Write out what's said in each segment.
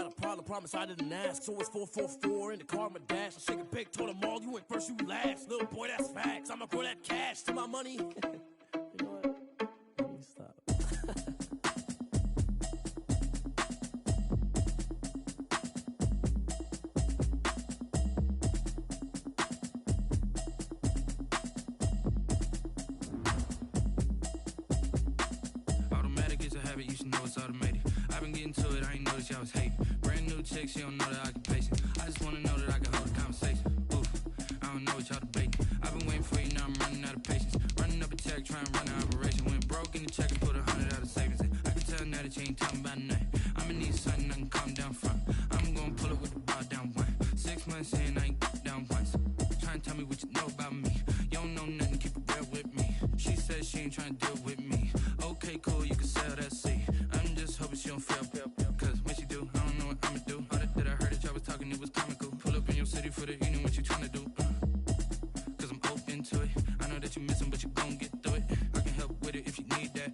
got a problem, promise I didn't ask. So it's 444 in the car, my dash. I shake it big, told them all, you went first, you last. Little boy, that's facts. I'ma grow that cash to my money. You know what? Let me stop. Automatic is a habit, you should know it's automated. I've been getting to it, I ain't noticed y'all was hating. Brand new chick, she don't know the occupation. I just wanna know that I can hold a conversation. Oof, I don't know what y'all debating. I've been waiting for you, now I'm running out of patience. Running up a check, trying to run an operation. Went broke in the check and put 100 out of savings in. I can tell now that you ain't talking about nothing. I'ma need something I can calm down from. I'm gonna pull it with the bar down one. 6 months in, I ain't down once. Trying to tell me what you know about me. You don't know nothing, keep it real with me. She says she ain't trying to deal with me. Okay, cool, you can sell that seat. I'm just hoping she don't fail. Cause when she do, I don't know what I'ma do. All that I heard that y'all was talking, it was comical. Pull up in your city for the evening, what you trying to do? Cause I'm open to it. I know that you missing, but you gon' get through it. I can help with it if you need that.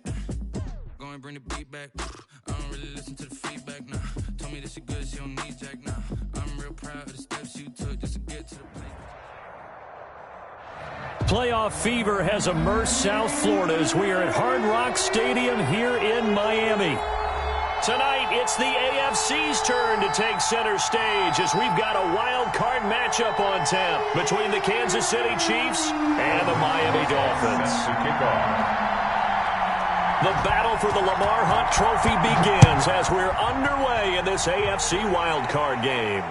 Go and bring the beat back. I don't really listen to the feedback, nah. Told me that she good, she don't need Jack, nah. I'm real proud of the steps you took just to get to the place. Playoff fever has immersed South Florida as we are at Hard Rock Stadium here in Miami. Tonight, it's the AFC's turn to take center stage as we've got a wild card matchup on tap between the Kansas City Chiefs and the Miami Dolphins. The battle for the Lamar Hunt Trophy begins as we're underway in this AFC wildcard game.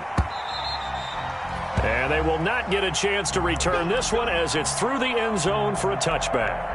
And they will not get a chance to return this one as it's through the end zone for a touchback.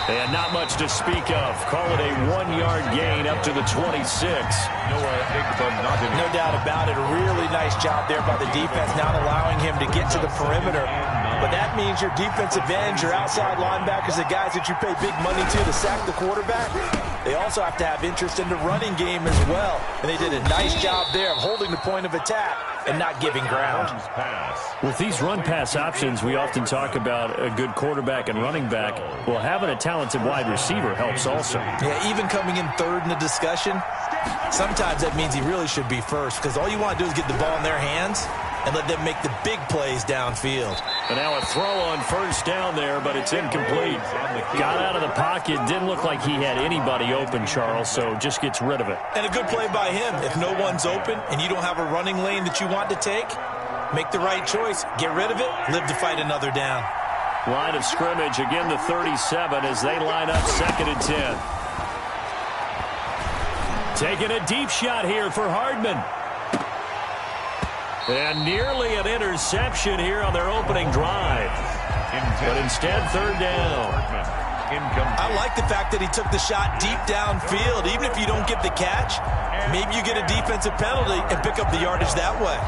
And not much to speak of. Call it a 1-yard gain up to the 26. No doubt about it. A really nice job there by the defense, not allowing him to get to the perimeter. But that means your defensive ends, your outside linebackers, the guys that you pay big money to sack the quarterback, they also have to have interest in the running game as well. And they did a nice job there of holding the point of attack and not giving ground. With these run-pass options, we often talk about a good quarterback and running back. Well, having a talented wide receiver helps also. Yeah, even coming in third in the discussion, sometimes that means he really should be first because all you want to do is get the ball in their hands and let them make the big plays downfield. And now a throw on first down there, but it's incomplete. Got out of the pocket. Didn't look like he had anybody open, Charles, so just gets rid of it. And a good play by him. If no one's open and you don't have a running lane that you want to take, make the right choice. Get rid of it. Live to fight another down. Line of scrimmage, again the 37 as they line up 2nd and 10. Taking a deep shot here for Hardman. And nearly an interception here on their opening drive. But instead, 3rd down. I like the fact that he took the shot deep downfield. Even if you don't get the catch, maybe you get a defensive penalty and pick up the yardage that way.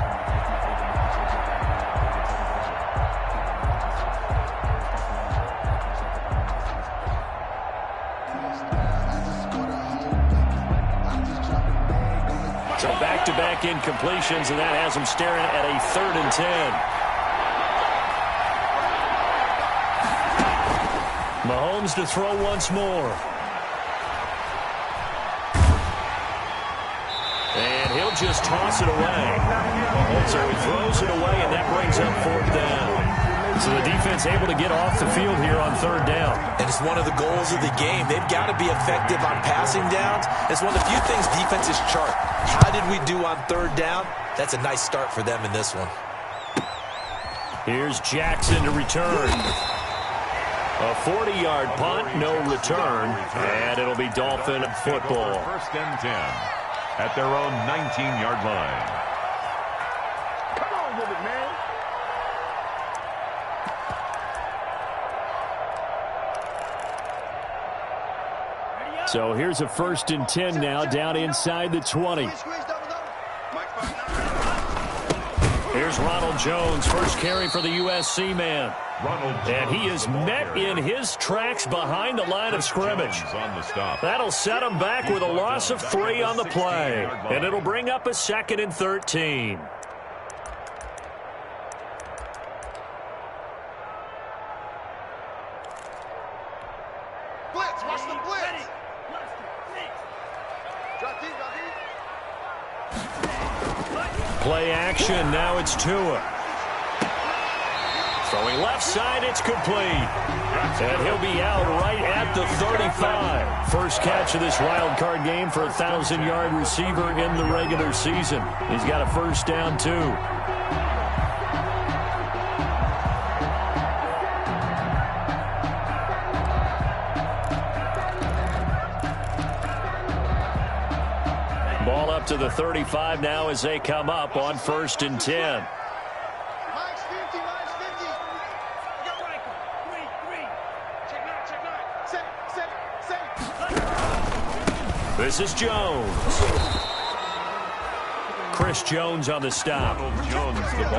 So back-to-back incompletions, and that has them staring at a 3rd and 10. Mahomes to throw once more. And he'll just toss it away. So he throws it away, and that brings up 4th down. So the defense able to get off the field here on 3rd down. And it's one of the goals of the game. They've got to be effective on passing downs. It's one of the few things defenses chart. How did we do on 3rd down? That's a nice start for them in this one. Here's Jackson to return. A 40-yard punt, no return, and it'll be Dolphin football. 1st and 10 at their own 19-yard line. Come on with it, man. So here's a 1st and 10 now, down inside the 20. Here's Ronald Jones, first carry for the USC man. And he is met in his tracks behind the line of scrimmage. That'll set him back with a loss of 3 on the play. And it'll bring up a 2nd and 13. Blitz, watch the blitz. Drop deep, drop deep. Play action, now it's Tua. Throwing left side, it's complete. And he'll be out right at the 35. First catch of this wild card game for a 1,000-yard receiver in the regular season. He's got a first down, too. Ball up to the 35 now as they come up on 1st and 10. This is Jones. Chris Jones on the stop.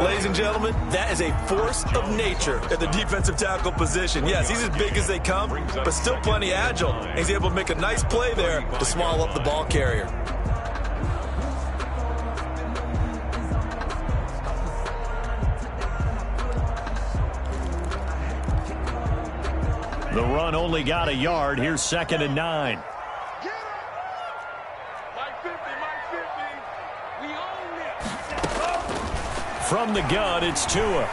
Ladies and gentlemen, that is a force of nature at the defensive tackle position. Yes, he's as big as they come, but still plenty agile. He's able to make a nice play there to swallow up the ball carrier. The run only got a yard. Here's 2nd and 9. From the gun, it's Tua.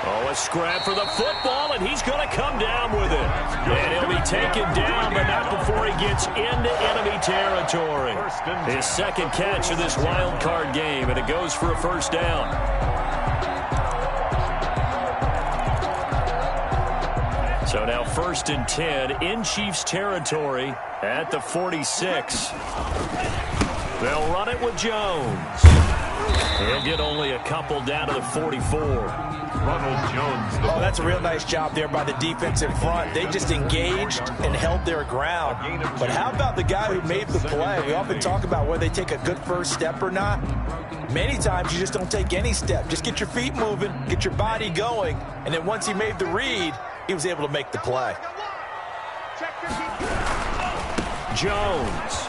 Oh, a scrap for the football, and he's going to come down with it. And he'll be taken down, but not before he gets into enemy territory. His 2nd catch of this wild card game, and it goes for a first down. So now 1st and 10 in Chiefs territory at the 46. They'll run it with Jones. He'll get only a couple down to the 44. Ronald Jones. Oh, that's a real nice job there by the defense in front. They just engaged and held their ground. But how about the guy who made the play? We often talk about whether they take a good first step or not. Many times you just don't take any step. Just get your feet moving, get your body going, and then once he made the read, he was able to make the play. Jones.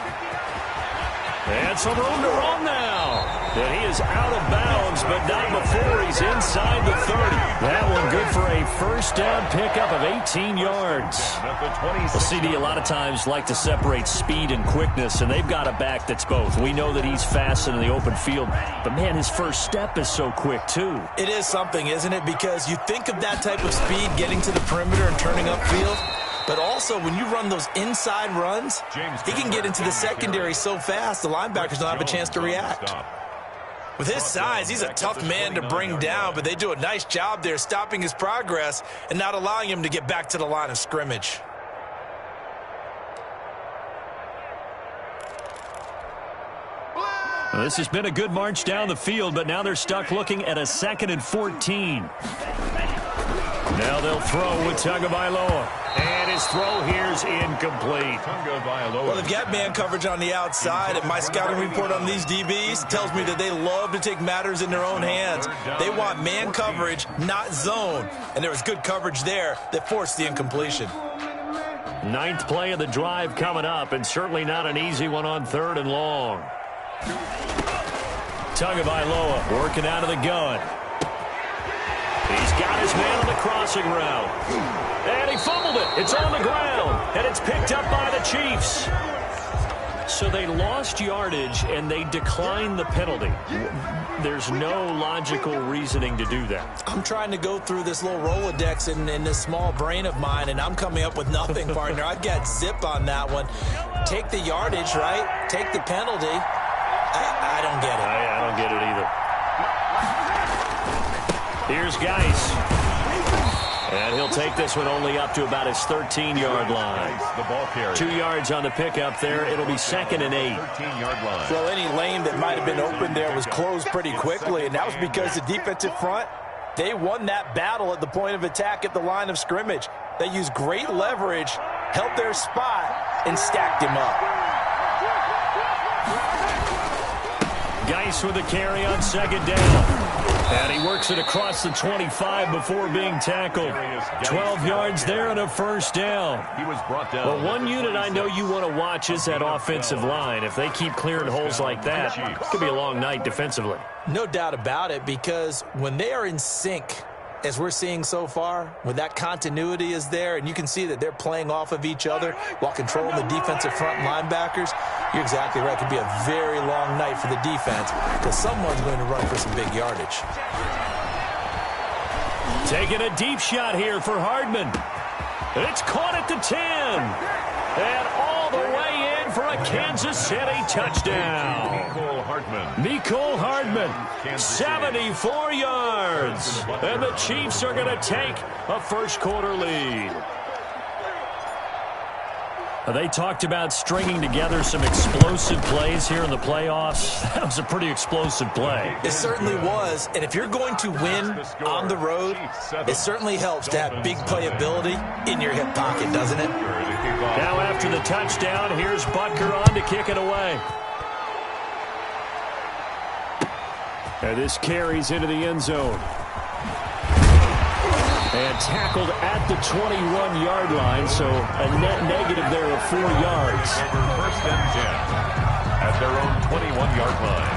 And some room to run now. And he is out of bounds, but not before he's inside the 30. That one good for a first down pickup of 18 yards. Well, CD a lot of times like to separate speed and quickness, and they've got a back that's both. We know that he's fast in the open field, but, man, his first step is so quick, too. It is something, isn't it? Because you think of that type of speed getting to the perimeter and turning upfield, but also when you run those inside runs, he can get into the secondary so fast the linebackers don't have a chance to react. With his size, he's a tough man to bring down, but they do a nice job there stopping his progress and not allowing him to get back to the line of scrimmage. Well, this has been a good march down the field, but now they're stuck looking at a 2nd and 14. Now they'll throw with Tagovailoa. And his throw here's incomplete. Well, they've got man coverage on the outside, and my scouting report on these DBs tells me that they love to take matters in their own hands. They want man coverage, not zone. And there was good coverage there that forced the incompletion. 9th play of the drive coming up, and certainly not an easy one on 3rd and long. Tagovailoa working out of the gun. He's got his man on the crossing route. And he fumbled it. It's on the ground. And it's picked up by the Chiefs. So they lost yardage, and they declined the penalty. There's no logical reasoning to do that. I'm trying to go through this little Rolodex in this small brain of mine, and I'm coming up with nothing, partner. I've got zip on that one. Take the yardage, right? Take the penalty. I don't get it. I don't get it either. Here's Geis. And he'll take this one only up to about his 13-yard line. 2 yards on the pickup there. It'll be 2nd and 8. 13-yard line. So any lane that might have been open there was closed pretty quickly, and that was because the defensive front, they won that battle at the point of attack at the line of scrimmage. They used great leverage, held their spot, and stacked him up. Geis with the carry on 2nd down. And he works it across the 25 before being tackled. 12 yards there and a first down. He was brought down. Well, one unit I know you want to watch is that offensive line. If they keep clearing holes like that, it could be a long night defensively. No doubt about it, because when they are in sync, as we're seeing so far, when that continuity is there and you can see that they're playing off of each other while controlling the defensive front linebackers, you're exactly right. It could be a very long night for the defense because someone's going to run for some big yardage. Taking a deep shot here for Hardman. It's caught at the 10. And all the way in for a Kansas City touchdown. Mecole Hardman, 74 yards. And the Chiefs are going to take a first-quarter lead. They talked about stringing together some explosive plays here in the playoffs. That was a pretty explosive play. It certainly was. And if you're going to win on the road, it certainly helps to have big playability in your hip pocket, doesn't it? Now after the touchdown, here's Butker on to kick it away. And this carries into the end zone. And tackled at the 21-yard line, so a net negative there of 4 yards. First and 10 at their own 21-yard line.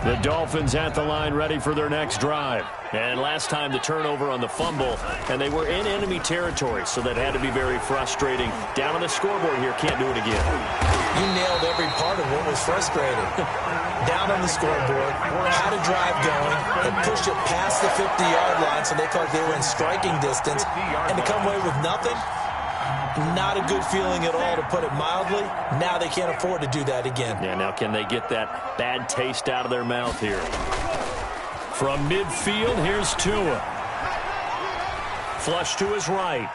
The Dolphins at the line ready for their next drive. And last time the turnover on the fumble, and they were in enemy territory, so that had to be very frustrating. Down on the scoreboard here, can't do it again. You nailed every part of what was frustrating. Down on the scoreboard, had a drive going, and pushed it past the 50-yard line so they thought they were in striking distance, and to come away with nothing, not a good feeling at all, to put it mildly. Now they can't afford to do that again. Yeah, now can they get that bad taste out of their mouth here? From midfield, here's Tua. Flush to his right.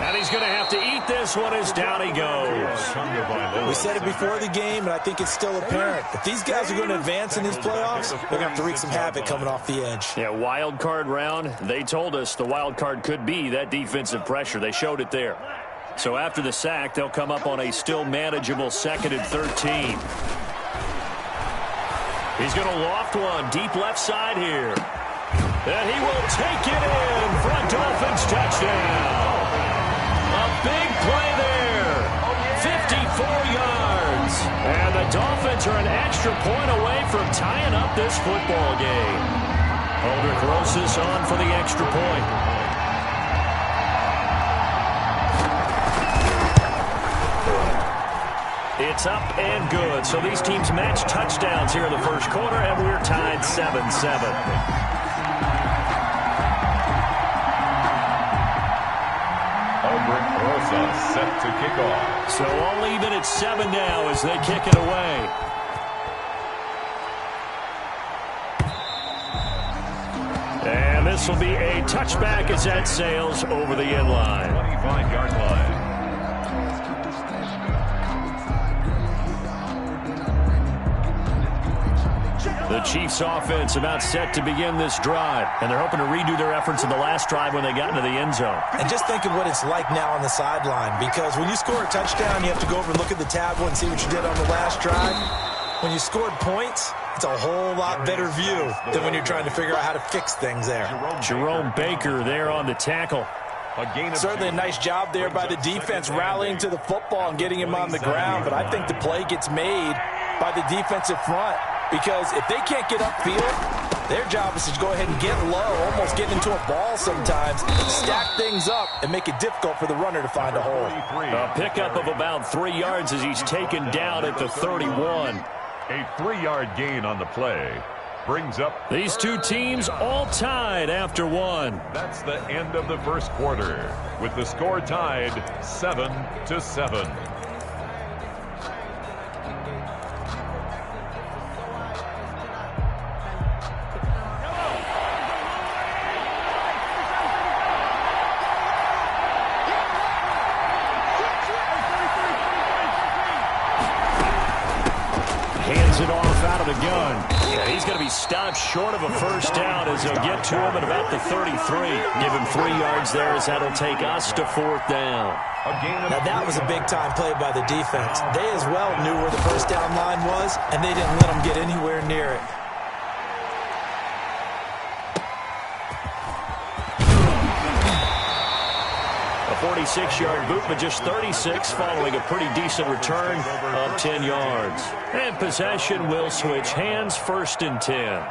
And he's going to have to eat this one as down he goes. We said it before the game, and I think it's still apparent. If these guys are going to advance in these playoffs, they're going to have to wreak some havoc coming off the edge. Yeah, wild card round. They told us the wild card could be that defensive pressure. They showed it there. So after the sack, they'll come up on a still manageable 2nd and 13. He's going to loft one deep left side here. And he will take it in for a Dolphins touchdown. A big play there. 54 yards. And the Dolphins are an extra point away from tying up this football game. Aldrick Rosas on for the extra point. It's up and good. So these teams match touchdowns here in the first quarter, and we're tied 7-7. Set to kick off. So all even at 7 now as they kick it away. And this will be a touchback as that sails over the end line. 25-yard line. The Chiefs offense about set to begin this drive, and they're hoping to redo their efforts in the last drive when they got into the end zone. And just think of what it's like now on the sideline, because when you score a touchdown, you have to go over and look at the tablet and see what you did on the last drive. When you scored points, it's a whole lot better view than when you're trying to figure out how to fix things there. Jerome Baker there on the tackle. Certainly a nice job there by the defense rallying to the football and getting him on the ground, but I think the play gets made by the defensive front. Because if they can't get upfield, their job is to go ahead and get low, almost get into a ball sometimes, stack things up, and make it difficult for the runner to find a hole. A pickup of about 3 yards as he's taken down at the 31. A 3-yard gain on the play brings up these two teams all tied after one. That's the end of the first quarter, with the score tied 7-7. Hands it off out of the gun. And he's going to be stopped short of a first down as they'll get to him at about the 33. Give him 3 yards there as that'll take us to 4th down. Now that was a big-time play by the defense. They as well knew where the first down line was, and they didn't let them get anywhere near it. A 46-yard boot, but just 36 following a pretty decent return of 10 yards. And possession will switch hands, 1st and 10.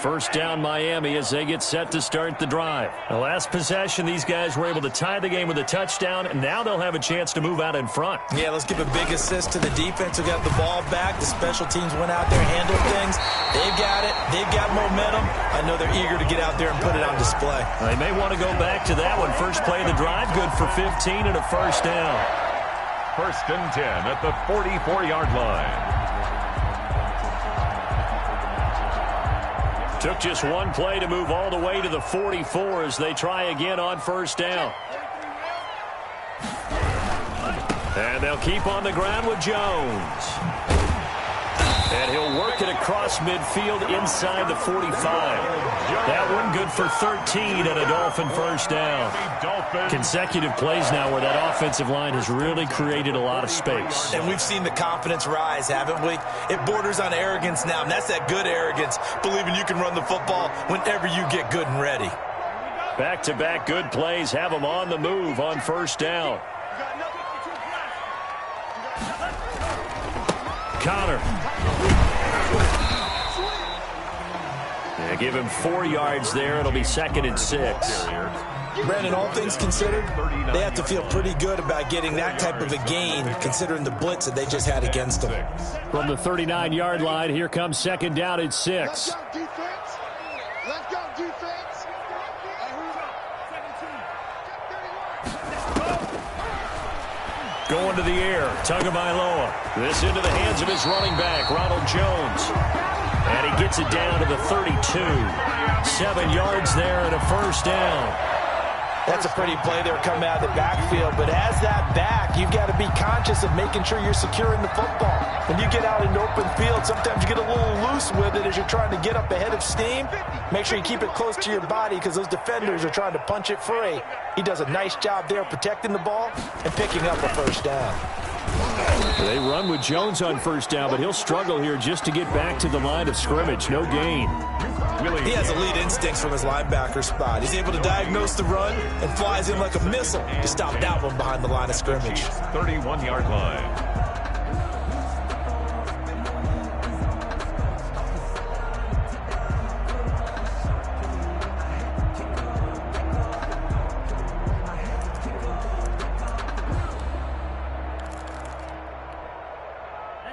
First down Miami as they get set to start the drive. The last possession, these guys were able to tie the game with a touchdown, and now they'll have a chance to move out in front. Yeah, let's give a big assist to the defense who got the ball back. The special teams went out there, handled things. They've got it. They've got momentum. I know they're eager to get out there and put it on display. They may want to go back to that one. First play of the drive, good for 15 and a first down. 1st and 10 at the 44-yard line. Took just one play to move all the way to the 44 as they try again on first down. And they'll keep on the ground with Jones. And he'll work it across midfield inside the 45. That one good for 13 and a Dolphin first down. Consecutive plays now where that offensive line has really created a lot of space. And we've seen the confidence rise, haven't we? It borders on arrogance now, and that's that good arrogance, believing you can run the football whenever you get good and ready. Back-to-back good plays have them on the move on first down. Connor. They give him 4 yards there. It'll be 2nd and 6. Brandon, all things considered, they have to feel pretty good about getting that type of a gain, considering the blitz that they just had against them. From the 39-yard line, here comes 2nd down at 6. Let's go, defense. Let's go, defense. Going to the air, Tagovailoa. This into the hands of his running back, Ronald Jones. And he gets it down to the 32. 7 yards there and a first down. That's a pretty play there coming out of the backfield, but as that back, you've got to be conscious of making sure you're securing the football. When you get out in open field, sometimes you get a little loose with it as you're trying to get up ahead of steam. Make sure you keep it close to your body because those defenders are trying to punch it free. He does a nice job there protecting the ball and picking up a first down. They run with Jones on first down, but he'll struggle here just to get back to the line of scrimmage. No gain. He has elite instincts from his linebacker spot. He's able to diagnose the run and flies in like a missile to stop that one behind the line of scrimmage. 31-yard line.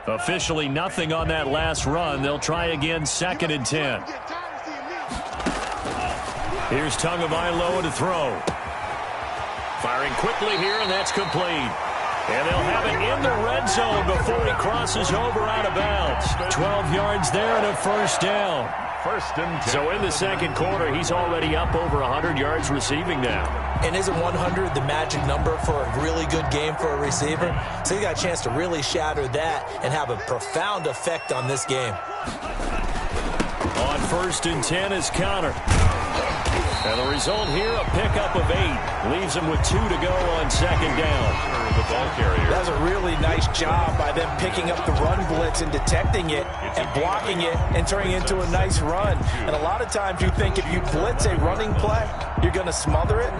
Officially nothing on that last run. They'll try again, 2nd and 10. Here's Tagovailoa to throw. Firing quickly here, and that's complete. And they'll have it in the red zone before he crosses over out of bounds. 12 yards there and a first down. 1st and 10. So in the second quarter, he's already up over 100 yards receiving now. And isn't 100 the magic number for a really good game for a receiver? So you got a chance to really shatter that and have a profound effect on this game. On 1st and 10 is Connor. And the result here, a pickup of 8. Leaves him with 2 to go on 2nd down. The ball carrier. That was a really nice job by them picking up the run blitz and detecting it and blocking it and turning it into a nice run. And a lot of times you think if you blitz a running play, you're going to smother it.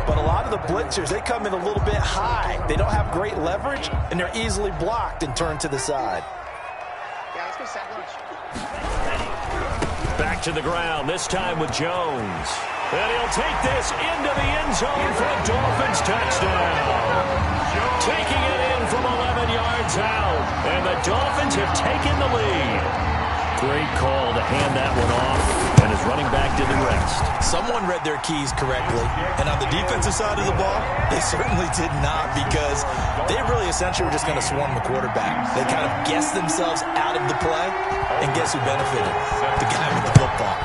But a lot of the blitzers, they come in a little bit high. They don't have great leverage, and they're easily blocked and turned to the side. Yeah, let's go set lunch. Back to the ground, this time with Jones. And he'll take this into the end zone for a Dolphins touchdown. Taking it in from 11 yards out. And the Dolphins have taken the lead. Great call to hand that one off. And his running back did the rest. Someone read their keys correctly. And on the defensive side of the ball, they certainly did not, because they really essentially were just going to swarm the quarterback. They kind of guessed themselves out of the play. And guess who benefited? The guy with the football.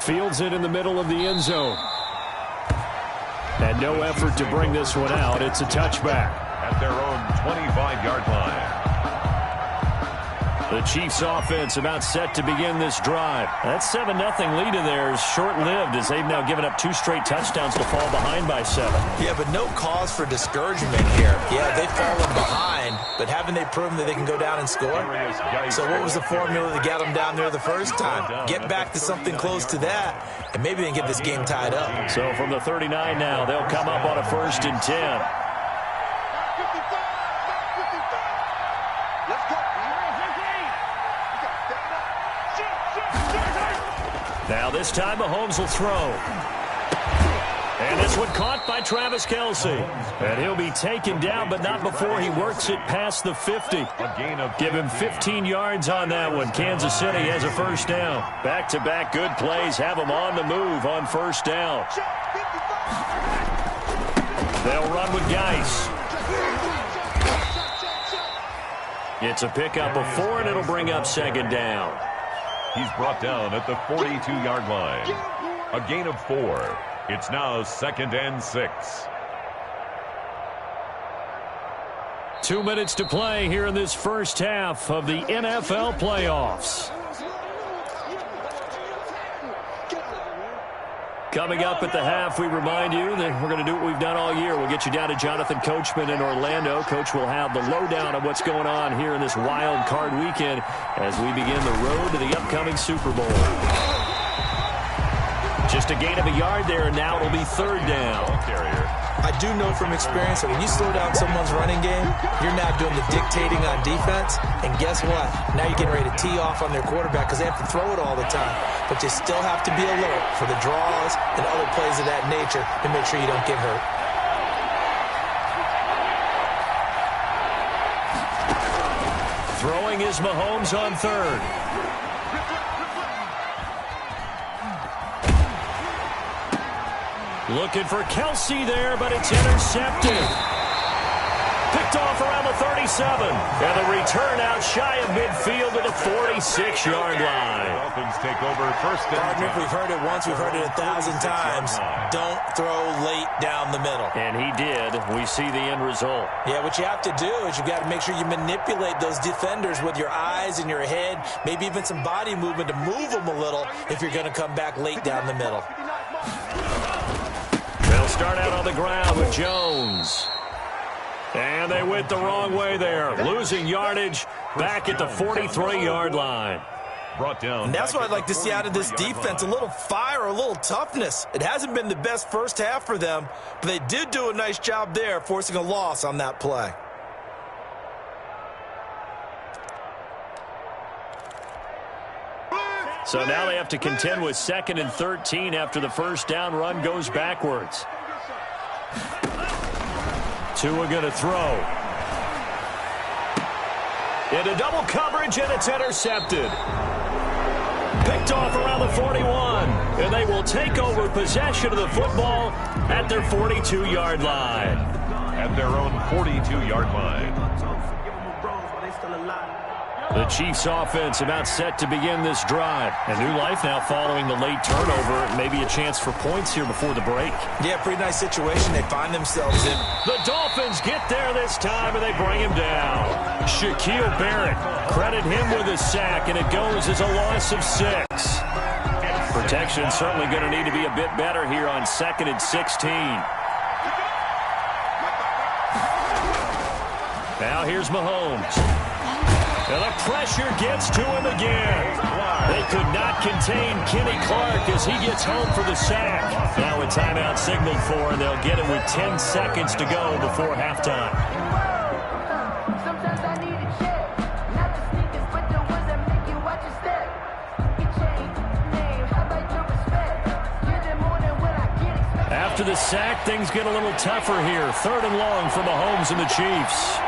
Fields it in the middle of the end zone. And no effort to bring this one out. It's a touchback. At their own 25-yard line. The Chiefs offense about set to begin this drive. That 7-0 lead of theirs short-lived as they've now given up 2 straight touchdowns to fall behind by 7. Yeah, but no cause for discouragement here. Yeah, they've fallen behind, but haven't they proven that they can go down and score? So what was the formula that got them down there the first time? Get back to something close to that, and maybe they can get this game tied up. So from the 39 now, they'll come up on a 1st and 10. Now this time Mahomes will throw. And this one caught by Travis Kelce. And he'll be taken down, but not before he works it past the 50. Give him 15 yards on that one. Kansas City has a 1st down. Back-to-back good plays have them on the move on 1st down. They'll run with Geis. It's a pickup of 4, and it'll bring up 2nd down. He's brought down at the 42-yard line. A gain of 4. It's now 2nd and 6. 2 minutes to play here in this first half of the NFL playoffs. Coming up at the half, we remind you that we're going to do what we've done all year. We'll get you down to Jonathan Coachman in Orlando. Coach will have the lowdown of what's going on here in this wild card weekend as we begin the road to the upcoming Super Bowl. Just a gain of a yard there, and now it'll be 3rd down. I do know from experience that when you slow down someone's running game, you're now doing the dictating on defense. And guess what? Now you're getting ready to tee off on their quarterback because they have to throw it all the time. But you still have to be alert for the draws and other plays of that nature to make sure you don't get hurt. Throwing is Mahomes on 3rd. Looking for Kelce there, but it's intercepted. Picked off around the 37. And the return out shy of midfield to the 46-yard line. Dolphins take over 1st and 10. If we've heard it once, we've heard it 1,000 times. Don't throw late down the middle. And he did. We see the end result. Yeah, what you have to do is you've got to make sure you manipulate those defenders with your eyes and your head, maybe even some body movement to move them a little if you're going to come back late down the middle. They'll start out on the ground with Jones. And they went the wrong way there. Losing yardage back at the 43-yard line. Brought down. And that's what I'd like to see out of this defense, a little fire, a little toughness. It hasn't been the best first half for them, but they did do a nice job there, forcing a loss on that play. So now they have to contend with 2nd and 13 after the 1st down run goes backwards. Tua going to throw. Into double coverage, and it's intercepted. Picked off around the 41, and they will take over possession of the football at their 42-yard line. At their own 42-yard line. The Chiefs offense about set to begin this drive. A new life now following the late turnover. Maybe a chance for points here before the break. Yeah, pretty nice situation they find themselves in. The Dolphins get there this time, and they bring him down. Shaquille Barrett, credit him with a sack, and it goes as a loss of 6. Protection certainly going to need to be a bit better here on 2nd and 16. Now here's Mahomes. And the pressure gets to him again. They could not contain Kenny Clark as he gets home for the sack. Now a timeout signaled for, and they'll get it with 10 seconds to go before halftime. After the sack, things get a little tougher here. 3rd and long for Mahomes and the Chiefs.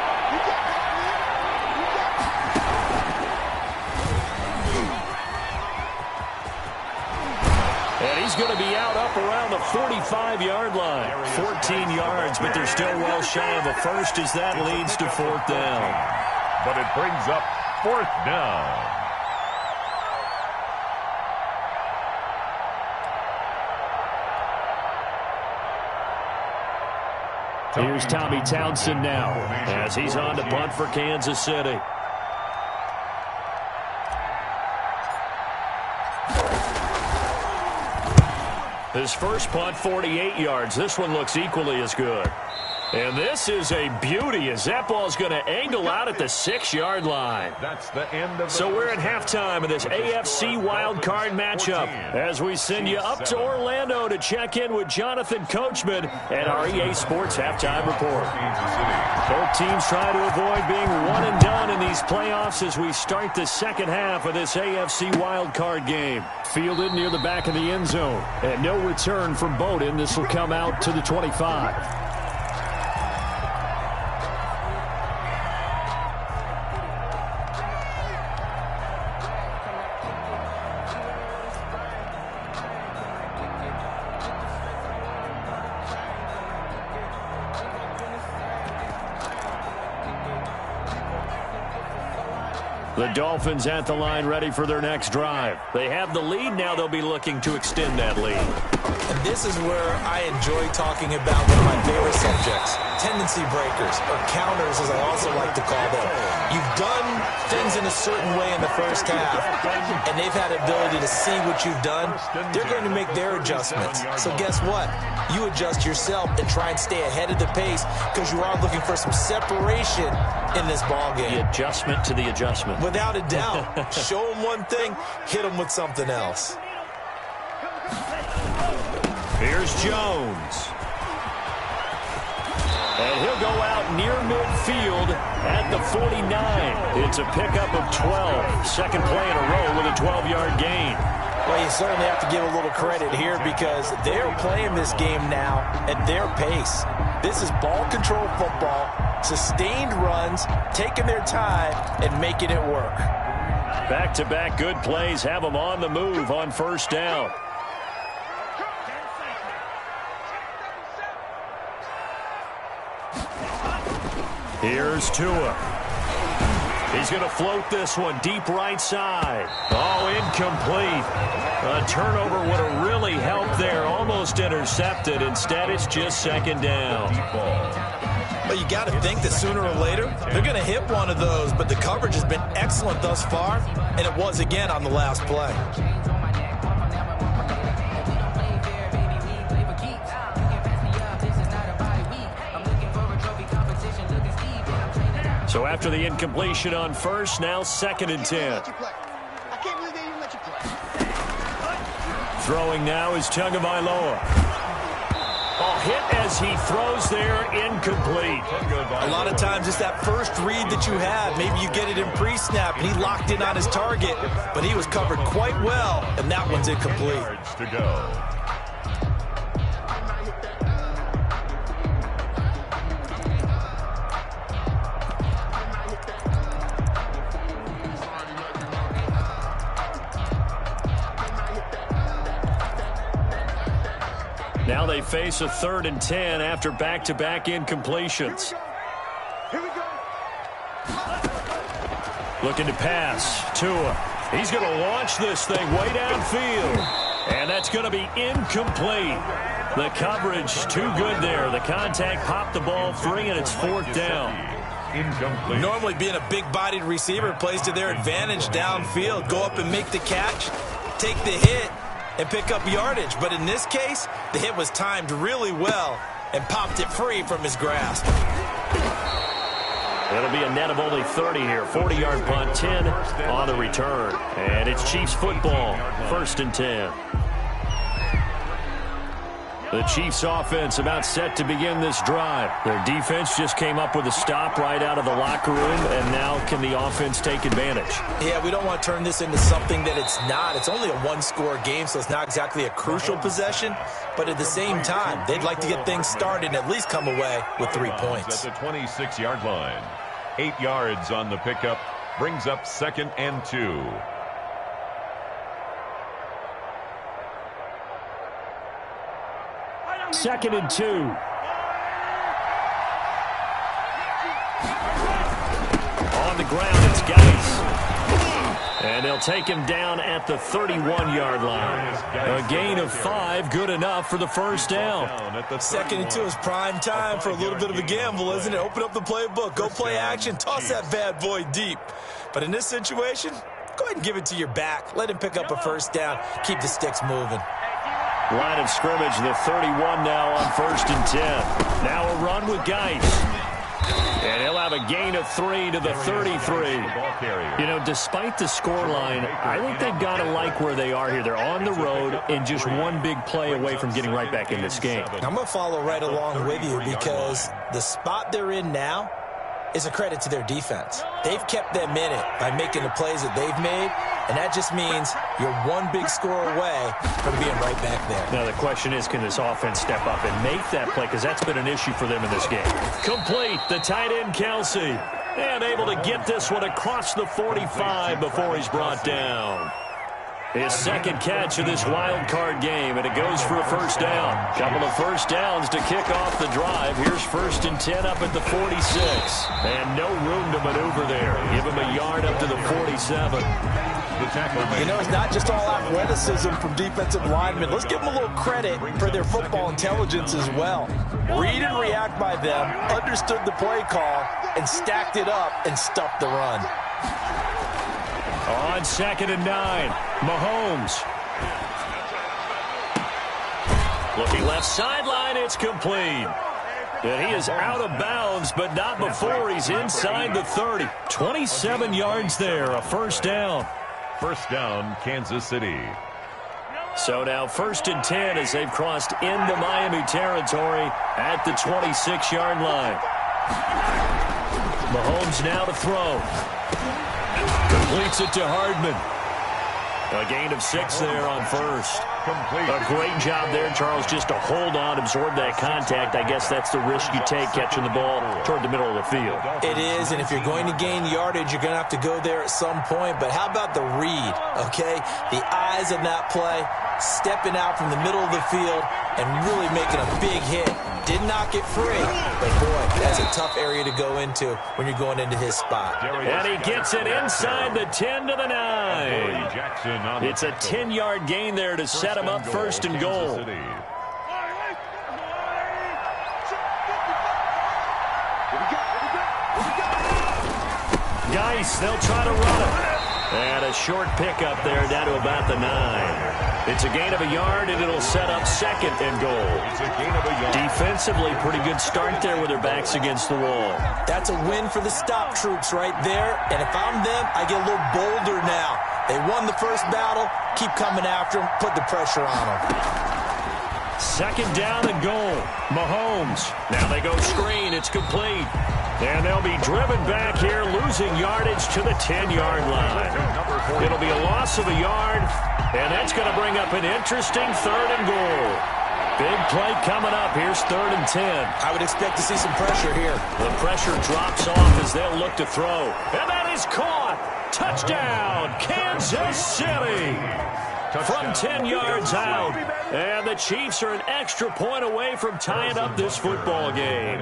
He's going to be out up around the 45-yard line. 14 yards, but they're still well shy of a 1st as that leads to 4th down. But it brings up 4th down. Here's Tommy Townsend now as he's on to punt for Kansas City. His first punt, 48 yards. This one looks equally as good. And this is a beauty as that ball's going to angle out at the 6-yard line. That's the end of So we're at halftime of this AFC wildcard matchup as we send you up to Orlando to check in with Jonathan Coachman at our EA Sports Halftime Report. Both teams try to avoid being one and done in these playoffs as we start the second half of this AFC wildcard game. Fielded near the back of the end zone. And no return from Bowden. This will come out to the 25. The Dolphins at the line ready for their next drive. They have the lead. Now they'll be looking to extend that lead. And this is where I enjoy talking about one of my favorite subjects, tendency breakers, or counters as I also like to call them. You've done things in a certain way in the first half, and they've had the ability to see what you've done. They're going to make their adjustments. So guess what? You adjust yourself and try and stay ahead of the pace because you are looking for some separation in this ball game. The adjustment to the adjustment. Without a doubt. Show them one thing, hit them with something else. Here's Jones. And he'll go out near midfield at the 49. It's a pickup of 12. Second play in a row with a 12-yard gain. Well, you certainly have to give a little credit here because they're playing this game now at their pace. This is ball control football, sustained runs, taking their time, and making it work. Back-to-back good plays have them on the move on first down. Here's Tua. He's going to float this one deep right side. Oh, incomplete. A turnover would have really helped there. Almost intercepted. Instead, it's just second down. Well, you got to think that sooner or later, they're going to hit one of those. But the coverage has been excellent thus far, and it was again on the last play. So after the incompletion on first, now second and 10. Throwing now is Tagovailoa. Oh, hit as he throws there, incomplete. A lot of times it's that first read that you have. Maybe you get it in pre-snap, and he locked in on his target, but he was covered quite well, and that one's incomplete. To go. Now they face a 3rd and 10 after back-to-back incompletions. Looking to pass. Tua. He's going to launch this thing way downfield. And that's going to be incomplete. The coverage too good there. The contact popped the ball free, and it's 4th down. Incomplete. Normally being a big-bodied receiver plays to their advantage downfield. Go up and make the catch, take the hit, and pick up yardage. But in this case, the hit was timed really well and popped it free from his grasp. It'll be a net of only 30 here. 40-yard punt, 10 on the return. And it's Chiefs football, 1st and 10. The Chiefs offense about set to begin this drive. Their defense just came up with a stop right out of the locker room, and now can the offense take advantage? Yeah, we don't want to turn this into something that it's not. It's only a one-score game, so it's not exactly a crucial possession. But at the same time, they'd like to get things started and at least come away with 3 points. At the 26-yard line. 8 yards on the pickup. Brings up 2nd and 2. Second and 2. On the ground, it's Geis. And they'll take him down at the 31-yard line. A gain of 5, good enough for the first down. Second and 2 is prime time for a little bit of a gamble, isn't it? Open up the playbook, go play action, toss that bad boy deep. But in this situation, go ahead and give it to your back. Let him pick up a first down. Keep the sticks moving. Line of scrimmage, the 31 now on 1st and 10. Now a run with Geis. And he'll have a gain of 3 to the 33. You know, despite the scoreline, I think they've got to like where they are here. They're on the road and just one big play away from getting right back in this game. I'm going to follow right along with you because the spot they're in now is a credit to their defense. They've kept them in it by making the plays that they've made, and that just means you're one big score away from being right back there. Now the question is, can this offense step up and make that play? Because that's been an issue for them in this game. Complete, the tight end Kelsey. And able to get this one across the 45 before he's brought down. His second catch of this wild card game, and it goes for a first down. Couple of first downs to kick off the drive. Here's 1st and 10 up at the 46. And no room to maneuver there. Give him a yard up to the 47. You know, it's not just all athleticism from defensive linemen. Let's give them a little credit for their football intelligence as well. Read and react by them, understood the play call, and stacked it up and stuffed the run. On 2nd and 9, Mahomes. Looking left sideline, it's complete. And he is out of bounds, but not before he's inside the 30. 27 yards there, a first down. First down, Kansas City. So now 1st and 10 as they've crossed into Miami territory at the 26-yard line. Mahomes now to throw. Completes it to Hardman. A gain of 6 there on first. A great job there, Charles, just to hold on, absorb that contact. I guess that's the risk you take catching the ball toward the middle of the field. It is, and if you're going to gain yardage, you're going to have to go there at some point. But how about the read, okay? The eyes of that play, stepping out from the middle of the field and really making a big hit. Did not get free, but boy, that's a tough area to go into when you're going into his spot. And he gets it inside the 10 to the 9. It's a 10-yard gain there to set him up 1st and goal. Geis, they'll try to run it. And a short pickup there down to about the 9. It's a gain of a yard, and it'll set up 2nd and goal. It's a gain of a yard. Defensively, pretty good start there with their backs against the wall. That's a win for the stop troops right there. And if I'm them, I get a little bolder now. They won the first battle. Keep coming after them. Put the pressure on them. 2nd down and goal. Mahomes. Now they go screen. It's complete. And they'll be driven back here, losing yardage to the 10-yard line. It'll be a loss of a yard, and that's going to bring up an interesting 3rd and goal. Big play coming up. Here's 3rd and 10. I would expect to see some pressure here. The pressure drops off as they'll look to throw. And that is caught. Touchdown, Kansas City. From 10 yards out. And the Chiefs are an extra point away from tying up this football game.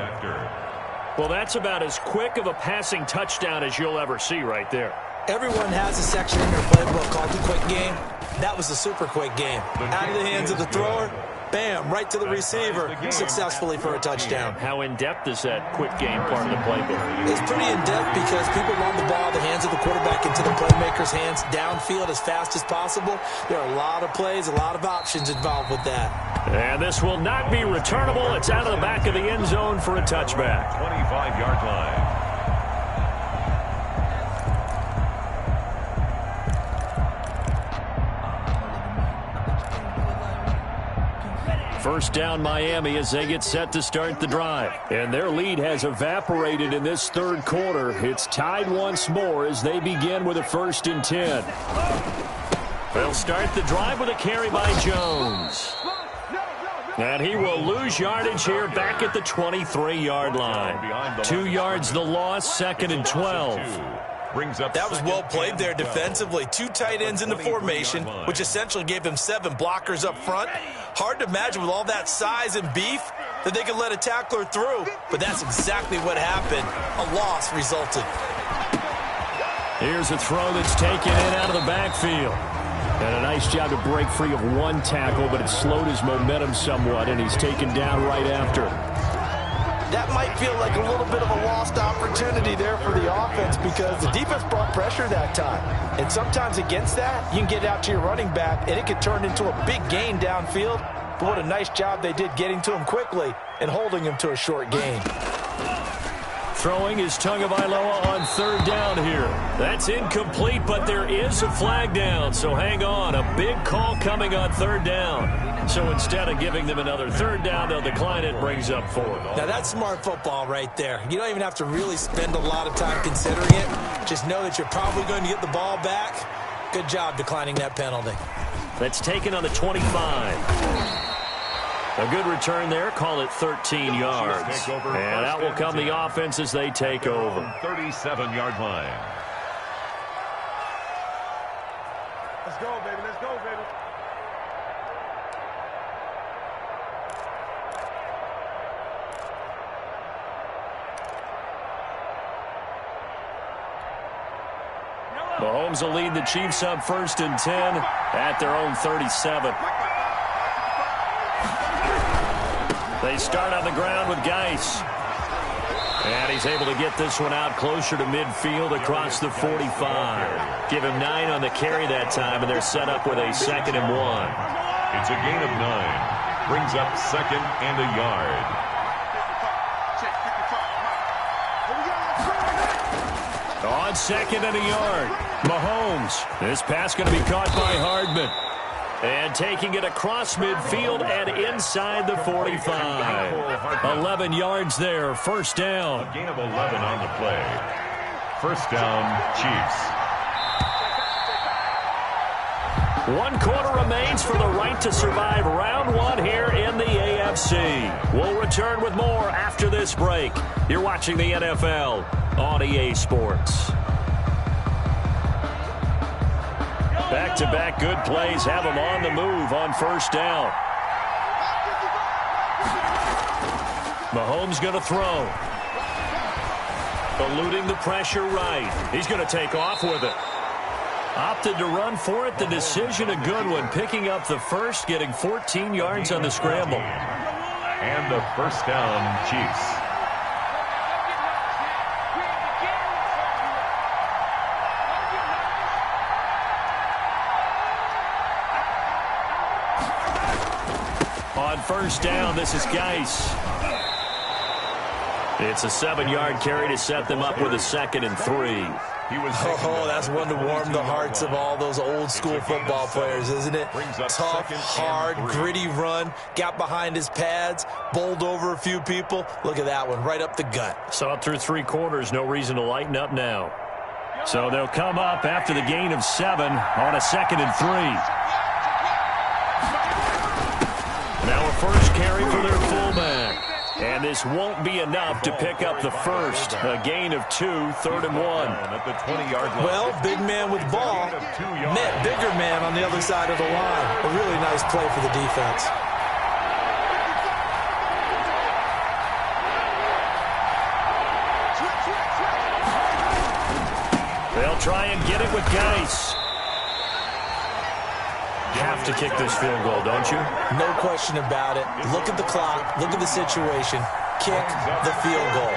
Well, that's about as quick of a passing touchdown as you'll ever see right there. Everyone has a section in their playbook called the quick game. That was a super quick game. Out of the hands of the thrower, bam, right to the receiver, successfully for a touchdown. How in-depth is that quick game part of the playbook? It's pretty in-depth because people want the ball, the hands of the quarterback into the playmaker's hands, downfield as fast as possible. There are a lot of plays, a lot of options involved with that. And this will not be returnable. It's out of the back of the end zone for a touchback. 25-yard line. First down Miami as they get set to start the drive. And their lead has evaporated in this 3rd quarter. It's tied once more as they begin with a 1st and 10. They'll start the drive with a carry by Jones. And he will lose yardage here back at the 23-yard line. 2 yards the loss, 2nd and 12. That was well played there defensively. 2 tight ends in the formation, which essentially gave them 7 blockers up front. Hard to imagine with all that size and beef that they could let a tackler through, but that's exactly what happened. A loss resulted. Here's a throw that's taken in out of the backfield. And a nice job to break free of one tackle, but it slowed his momentum somewhat, and he's taken down right after. That might feel like a little bit of a lost opportunity there for the offense because the defense brought pressure that time. And sometimes against that, you can get out to your running back, and it could turn into a big gain downfield. But what a nice job they did getting to him quickly and holding him to a short gain. Throwing is Tagovailoa on third down here. That's incomplete, but there is a flag down, so hang on. A big call coming on third down. So instead of giving them another third down, they'll decline it, brings up 4. Now that's smart football right there. You don't even have to really spend a lot of time considering it. Just know that you're probably going to get the ball back. Good job declining that penalty. That's taken on the 25. A good return there. Call it 13 yards. And out will come the offense as they take over. 37-yard line. Let's go, baby. Let's go, baby. Mahomes will lead the Chiefs up 1st and 10 at their own 37. They start on the ground with Geis. And he's able to get this one out closer to midfield across the 45. Give him 9 on the carry that time, and they're set up with a 2nd and 1. It's a gain of 9. Brings up 2nd and a yard. On 2nd and a yard, Mahomes. This pass going to be caught by Hardman. And taking it across midfield and inside the 45. 11 yards there, 1st down. A gain of 11 on the play. 1st down, Chiefs. 1 quarter remains for the right to survive round 1 here in the AFC. We'll return with more after this break. You're watching the NFL on EA Sports. Back-to-back good plays have them on the move on 1st down. Mahomes going to throw. Eluding the pressure right. He's going to take off with it. Opted to run for it. The decision a good one. Picking up the first, getting 14 yards on the scramble. And the 1st down, Chiefs. On 1st down, this is Geis. It's a 7-yard carry to set them up with a 2nd and 3. That's one to warm the hearts of all those old-school football players, isn't it? Tough, hard, gritty run. Got behind his pads, bowled over a few people. Look at that one, right up the gut. Saw it through 3 quarters. No reason to lighten up now. So they'll come up after the gain of 7 on a 2nd and 3. Now a first carry for their fullback. And this won't be enough to pick up the first. A gain of 2, 3rd and 1. At the 20-yard line. Well, big man with ball met bigger man on the other side of the line. A really nice play for the defense. They'll try and get it with Geis. Have to kick this field goal, don't you? No question about it. Look at the clock. Look at the situation. Kick the field goal.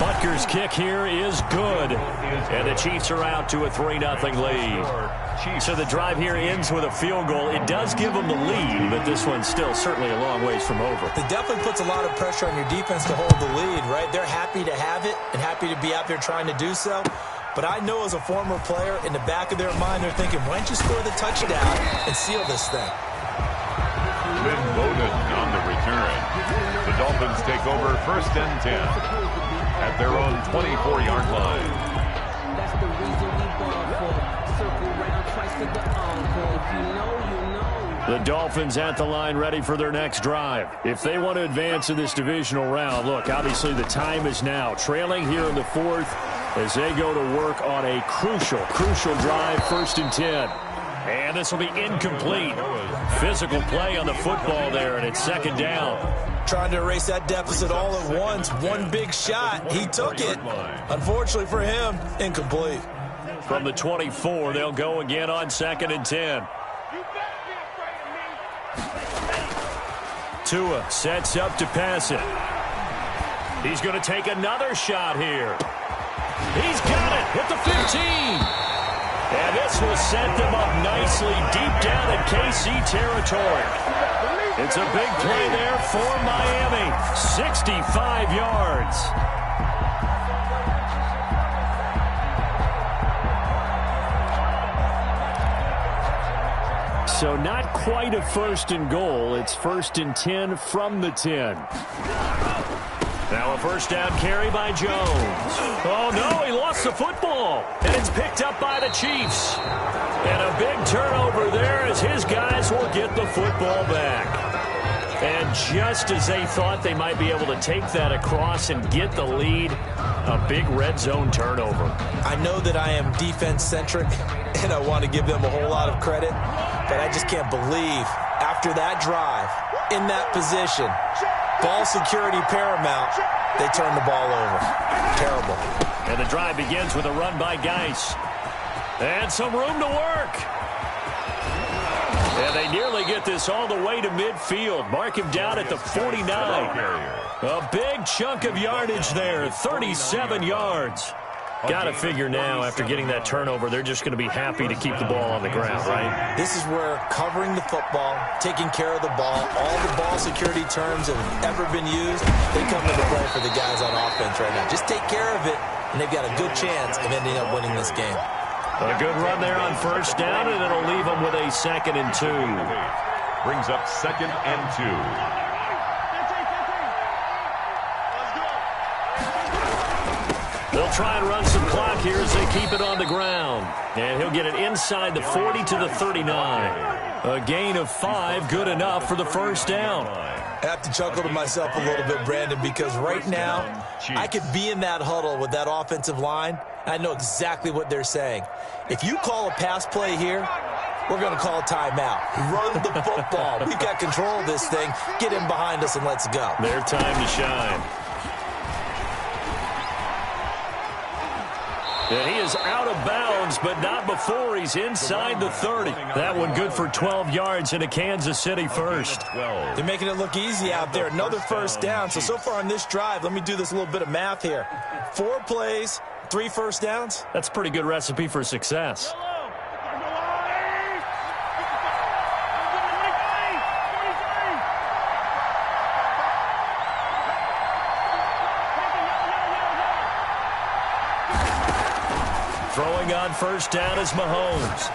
Butker's kick here is good. And the Chiefs are out to a 3-0 lead. So the drive here ends with a field goal. It does give them the lead, but this one's still certainly a long ways from over. It definitely puts a lot of pressure on your defense to hold the lead, right? They're happy to have it and happy to be out there trying to do so. But I know as a former player, in the back of their mind, they're thinking, why don't you score the touchdown and seal this thing? Lynn Bowden on the return. The Dolphins take over 1st and 10 at their own 24-yard line. That's the reason we ball for. Circle round twice to the encore. If you know, you know. The Dolphins at the line ready for their next drive. If they want to advance in this divisional round, look, obviously the time is now. Trailing here in the 4th as they go to work on a crucial drive, 1st and 10. And this will be incomplete. Physical play on the football there, and it's 2nd down. trying to erase that deficit all at once. One big shot. He took it. Unfortunately for him, incomplete. From the 24, they'll go again on 2nd and 10. Tua sets up to pass it. He's going to take another shot here. He's got it at the 15. And this will set them up nicely deep down in KC territory. It's a big play there for Miami. 65 yards. So not quite a 1st and goal. It's 1st and 10 from the 10. Now a 1st down carry by Jones. Oh, no, he lost the football. And it's picked up by the Chiefs. And a big turnover there as his guys will get the football back. And just as they thought they might be able to take that across and get the lead, a big red zone turnover. I know that I am defense-centric, and I want to give them a whole lot of credit, but I just can't believe after that drive, in that position, ball security paramount, they turn the ball over. Terrible. And the drive begins with a run by Geis. And some room to work. And they nearly get this all the way to midfield. Mark him down at the 49. A big chunk of yardage there, 37 yards. Got to figure now, after getting that turnover, they're just going to be happy to keep the ball on the ground, right? This is where covering the football, taking care of the ball, all the ball security terms that have ever been used, they come into play for the guys on offense right now. Just take care of it, and they've got a good chance of ending up winning this game. A good run there on 1st down, and it'll leave them with a 2nd and 2. Brings up 2nd and 2. They'll try and run some clock here as they keep it on the ground. And he'll get it inside the 40 to the 39. A gain of 5, good enough for the 1st down. I have to chuckle to myself a little bit, Brandon, because right now I could be in that huddle with that offensive line. I know exactly what they're saying. If you call a pass play here, we're going to call a timeout. Run the football. We've got control of this thing. Get in behind us and let's go. Their time to shine. And he is out of bounds, but not before he's inside the 30. That one good for 12 yards in a Kansas City 1st. They're making it look easy out there. Another 1st down. So far on this drive, let me do this little bit of math here. 4 plays, 3 1st downs. That's a pretty good recipe for success. Throwing on 1st down is Mahomes.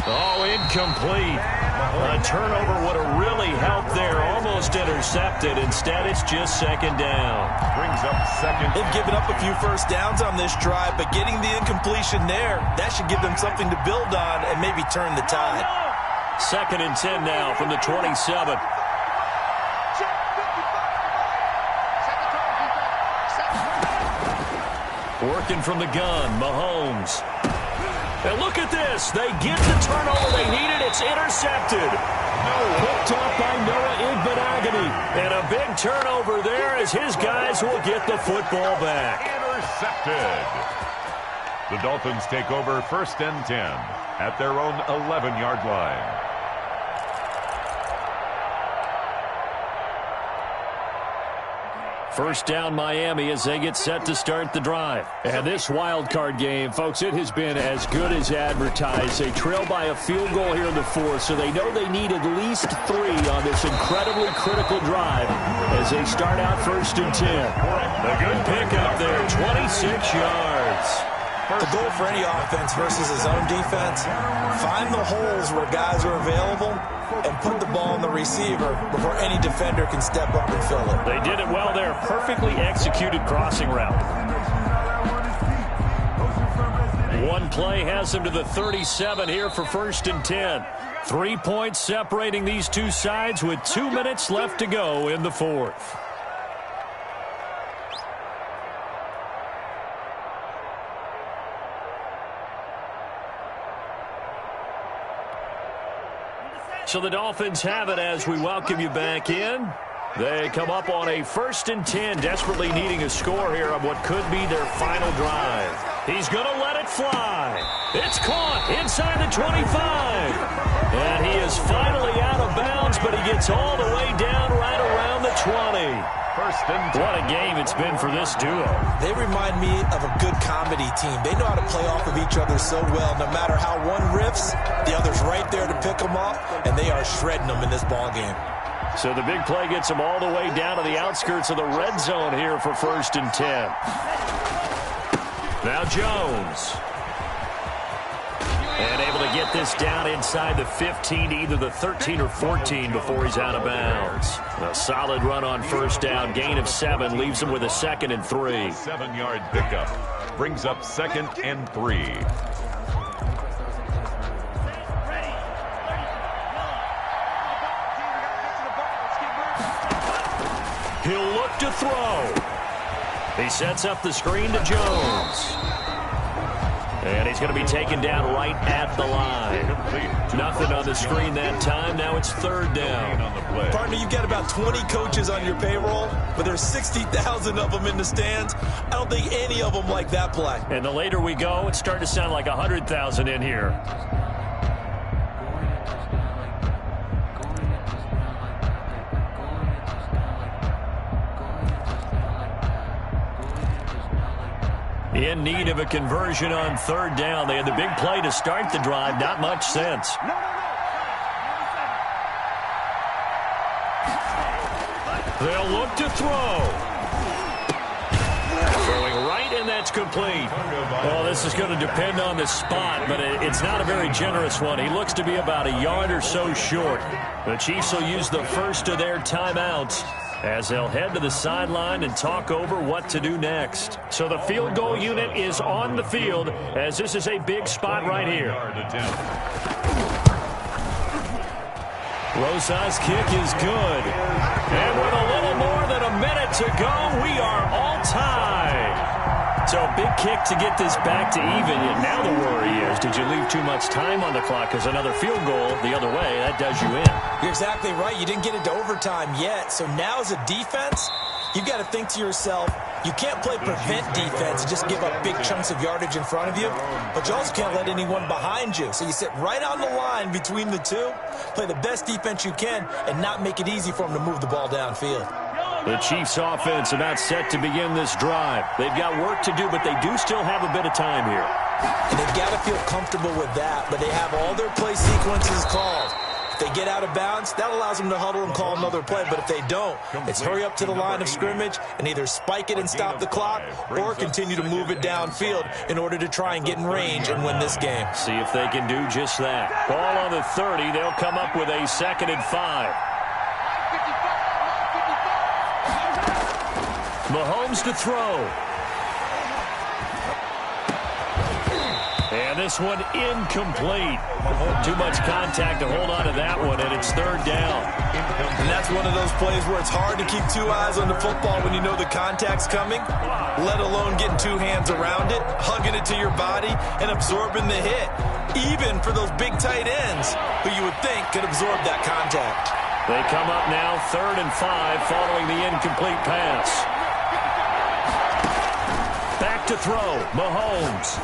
Oh, incomplete. A turnover would have really helped there. Almost intercepted. Instead, it's just 2nd down. Brings up 2nd. They've given up a few 1st downs on this drive, but getting the incompletion there, that should give them something to build on and maybe turn the tide. 2nd and 10 now from the 27. Working from the gun, Mahomes. And look at this. They get the turnover they needed. It's intercepted. Picked off by Noah Igbinoghene. And a big turnover there as his guys will get the football back. Intercepted. The Dolphins take over 1st and 10 at their own 11-yard line. First down Miami as they get set to start the drive. And this wild card game, folks, it has been as good as advertised. They trail by a field goal here in the 4th, so they know they need at least 3 on this incredibly critical drive as they start out 1st and 10. A good pickup there, 26 yards. The goal for any offense versus his own defense, find the holes where guys are available and put the ball in the receiver before any defender can step up and fill it. They did it well there. Perfectly executed crossing route. One play has them to the 37 here for 1st and 10. 3 points separating these two sides with 2 minutes left to go in the 4th. So the Dolphins have it as we welcome you back in. They come up on a 1st and 10, desperately needing a score here on what could be their final drive. He's going to let it fly. It's caught inside the 25. And he is finally out of bounds, but he gets all the way down right around the 20. What a game it's been for this duo. They remind me of a good comedy team. They know how to play off of each other so well. No matter how one riffs, the other's right there to pick them up, and they are shredding them in this ball game. So the big play gets them all the way down to the outskirts of the red zone here for 1st and 10. Now Jones. And able to get this down inside the 15, either the 13 or 14 before he's out of bounds. A solid run on 1st down. Gain of 7 leaves him with a 2nd and 3. 7-yard pickup brings up 2nd and 3. He'll look to throw. He sets up the screen to Jones. And he's going to be taken down right at the line. Nothing on the screen that time. Now it's 3rd down. Partner, you've got about 20 coaches on your payroll, but there's 60,000 of them in the stands. I don't think any of them like that play. And the later we go, it's starting to sound like 100,000 in here. In need of a conversion on 3rd down. They had the big play to start the drive. Not much sense. They'll look to throw. Throwing right, and that's complete. Well, this is going to depend on the spot, but it's not a very generous one. He looks to be about a yard or so short. The Chiefs will use the first of their timeouts as they'll head to the sideline and talk over what to do next. So the field goal unit is on the field, as this is a big spot right here. Rosa's kick is good. And with a little more than a minute to go, we are all tied. So a big kick to get this back to even. Yet now the worry is, did you leave too much time on the clock? Because another field goal the other way, that does you in. You're exactly right. You didn't get into overtime yet. So now as a defense, you've got to think to yourself, you can't play prevent defense and just give up big chunks of yardage in front of you, but you also can't let anyone behind you. So you sit right on the line between the two, play the best defense you can, and not make it easy for them to move the ball downfield. The Chiefs offense about set to begin this drive. They've got work to do, but they do still have a bit of time here. And they've got to feel comfortable with that, but they have all their play sequences called. If they get out of bounds, that allows them to huddle and call another play, but if they don't, it's hurry up to the line of scrimmage and either spike it and stop the clock or continue to move it downfield in order to try and get in range and win this game. See if they can do just that. Ball on the 30. They'll come up with a 2nd and 5. Mahomes to throw. And this one incomplete. Too much contact to hold on to that one, and it's 3rd down. And that's one of those plays where it's hard to keep 2 eyes on the football when you know the contact's coming, let alone getting 2 hands around it, hugging it to your body, and absorbing the hit, even for those big tight ends who you would think could absorb that contact. They come up now 3rd and 5 following the incomplete pass. Back to throw, Mahomes.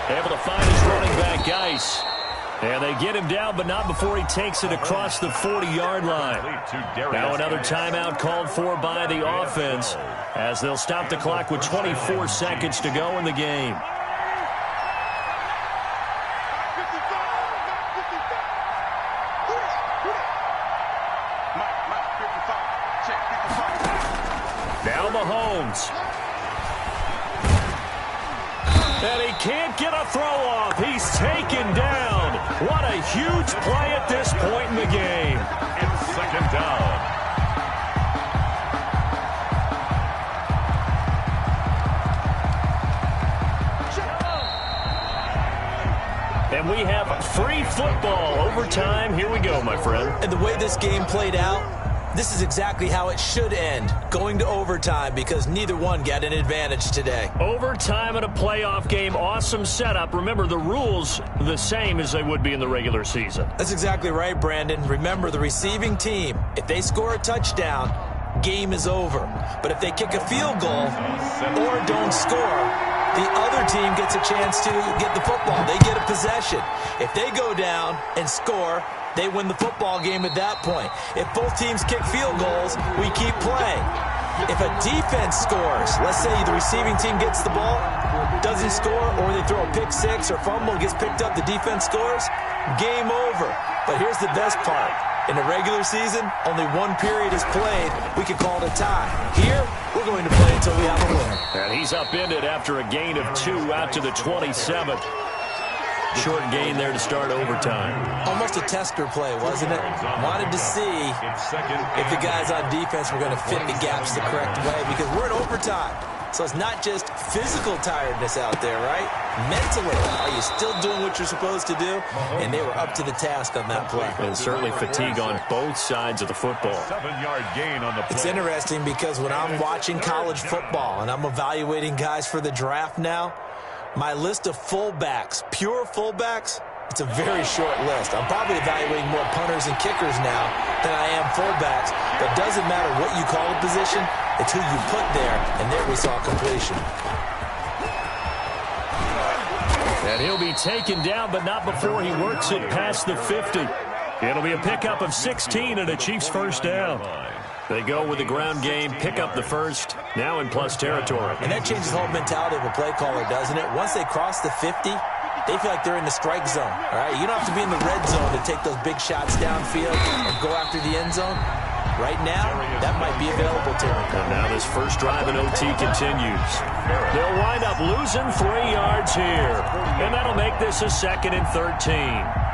Able to find his running back, Geis. And they get him down, but not before he takes it across the 40-yard line. Now another timeout called for by the offense, as they'll stop the clock with 24 seconds to go in the game. Now Mahomes. And he can't get a throw off. He's taken down. What a huge play at this point in the game. And 2nd down. And we have free football overtime. Here we go, my friend. And the way this game played out, This is exactly how it should end, going to overtime, because neither one got an advantage today. Overtime in a playoff game, awesome setup. Remember, the rules the same as they would be in the regular season. That's exactly right, Brandon. Remember, the receiving team, if they score a touchdown, game is over. But if they kick a field goal or don't score, the other team gets a chance to get the football. They get a possession. If they go down and score, they win the football game at that point. If both teams kick field goals, we keep playing. If a defense scores, let's say the receiving team gets the ball, doesn't score, or they throw a pick six or fumble, gets picked up, the defense scores, game over. But here's the best part. In the regular season, only one period is played. We could call it a tie. Here, we're going to play until we have a winner. And he's upended after a gain of 2 out to the 27th. Short gain there to start overtime. Almost a tester play, wasn't it? Wanted to see if the guys on defense were going to fit the gaps the correct way, because we're in overtime. So it's not just physical tiredness out there, right? Mentally, are you still doing what you're supposed to do? And they were up to the task on that play. And certainly fatigue on both sides of the football. 7-yard gain on the play. It's interesting because when I'm watching college football and I'm evaluating guys for the draft now, my list of fullbacks, pure fullbacks, it's a very short list. I'm probably evaluating more punters and kickers now than I am fullbacks. But it doesn't matter what you call a position, it's who you put there, and there we saw completion. And he'll be taken down, but not before he works it past the 50. It'll be a pickup of 16 and a Chiefs first down. They go with the ground game, pick up the first, now in plus territory. And that changes the whole mentality of a play caller, doesn't it? Once they cross the 50, they feel like they're in the strike zone, all right? You don't have to be in the red zone to take those big shots downfield or go after the end zone. Right now, that might be available to them. And now this first drive in OT continues. They'll wind up losing 3 yards here. And that'll make this a 2nd and 13.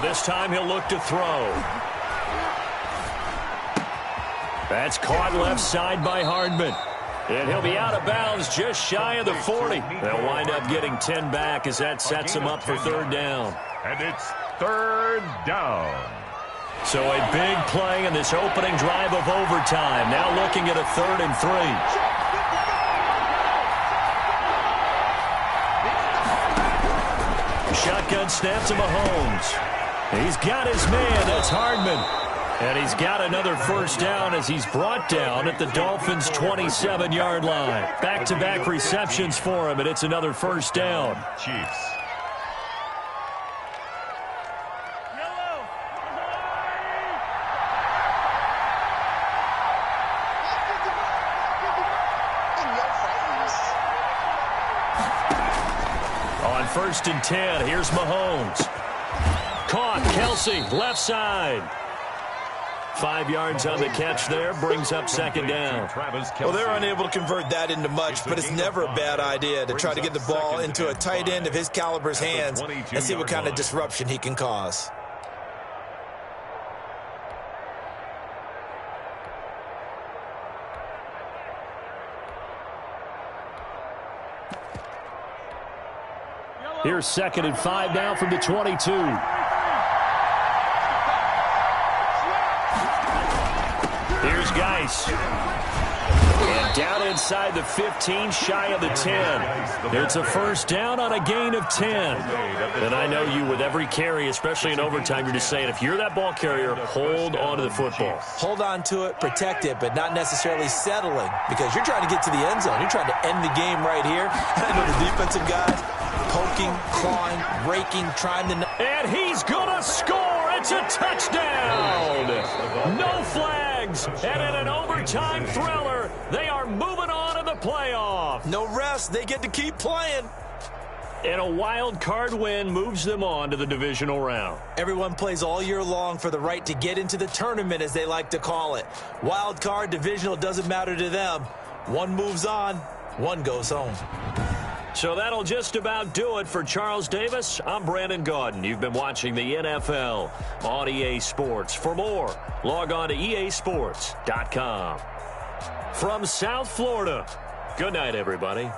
This time he'll look to throw. That's caught left side by Hardman. And he'll be out of bounds just shy of the 40. They'll wind up getting 10 back as that sets them up for 3rd down. And it's 3rd down. So a big play in this opening drive of overtime. Now looking at a 3rd and 3. Shotgun snap to Mahomes. He's got his man. That's Hardman. And he's got another first down as he's brought down at the Dolphins' 27-yard line. Back-to-back receptions for him, and it's another first down. Chiefs. On 1st and 10, here's Mahomes. Caught, Kelsey, left side. 5 yards on the catch there, brings up 2nd down. Well, they're unable to convert that into much, but it's never a bad idea to try to get the ball into a tight end of his caliber's hands and see what kind of disruption he can cause. Here's 2nd and 5 now from the 22. Here's Geis. And down inside the 15, shy of the 10. It's a first down on a gain of 10. And I know you, with every carry, especially in overtime, you're just saying, if you're that ball carrier, hold on to the football. Hold on to it, protect it, but not necessarily settling, because you're trying to get to the end zone. You're trying to end the game right here. I know the defensive guys poking, clawing, raking, trying to... And he's gonna score! It's a touchdown! No flags! And in an overtime thriller, they are moving on to the playoff. No rest. They get to keep playing. And a wild card win moves them on to the divisional round. Everyone plays all year long for the right to get into the tournament, as they like to call it. Wild card, divisional, doesn't matter to them. One moves on, one goes home. So that'll just about do it for Charles Davis. I'm Brandon Gaudin. You've been watching the NFL on EA Sports. For more, log on to easports.com. From South Florida, Good night, everybody.